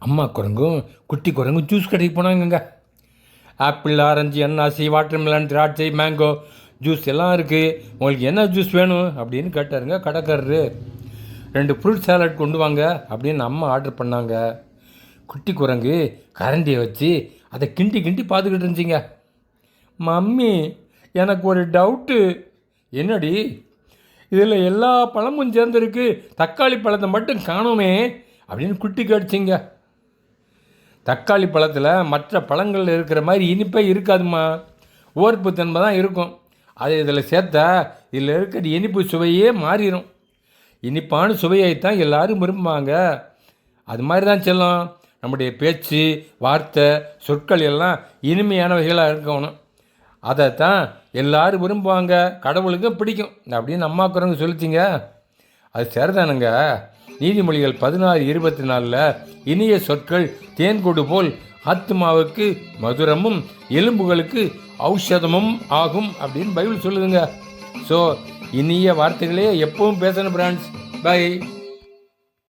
அம்மா குரங்கும் குட்டி குரங்கும் ஜூஸ் கடைக்கு போனாங்கங்க. ஆப்பிள், ஆரஞ்சு, அன்னாசி, வாட்டர்மெலன், திராட்சை, மேங்கோ ஜூஸ் எல்லாம் இருக்குது. உங்களுக்கு என்ன ஜூஸ் வேணும் அப்படின்னு கேட்டாருங்க கடைக்காரரு. 2 ஃப்ரூட் சாலட் கொண்டு வாங்க அப்படின்னு அம்மா ஆர்டர் பண்ணாங்க. குட்டி குரங்கு கரண்டியை வச்சு அதை கிண்டி கிண்டி பார்த்துக்கிட்டு இருந்துச்சிங்க. மம்மி, எனக்கு ஒரு டவுட்டு. என்னடி? இதில் எல்லா பழமும் சேர்ந்துருக்கு, தக்காளி பழத்தை மட்டும் காணுமே அப்படின்னு குட்டி கேட்டுச்சிங்க. தக்காளி பழத்தில் மற்ற பழங்கள் இருக்கிற மாதிரி இனிப்பே இருக்காதுமா, ஓர்ப்பு தன்மை தான் இருக்கும். அது இதில் சேர்த்தா இதில் இருக்கிற இனிப்பு சுவையே மாறிடும். இனிப்பான சுவையைத்தான் எல்லோரும் விரும்புவாங்க. அது மாதிரி தான் செல்லும். நம்முடைய பேச்சு, வார்த்தை, சொற்கள் எல்லாம் இனிமையானவைகளாக இருக்கணும். அதைத்தான் எல்லோரும் விரும்புவாங்க, கடவுளுக்கும் பிடிக்கும் அப்படின்னு அம்மா குரங்கு சொல்லிச்சிங்க. அது சரிதானுங்க. நீதிமொழிகள் 16:24 இனிய சொற்கள் தேன்கொடு போல் ஆத்மாவுக்கு மதுரமும் எலும்புகளுக்கு ஔஷதமும் ஆகும் அப்படின்னு பைபிள் சொல்லுதுங்க. ஸோ இனிய வார்த்தைகளே எப்பவும் பேசணும் ஃப்ரெண்ட்ஸ். பை.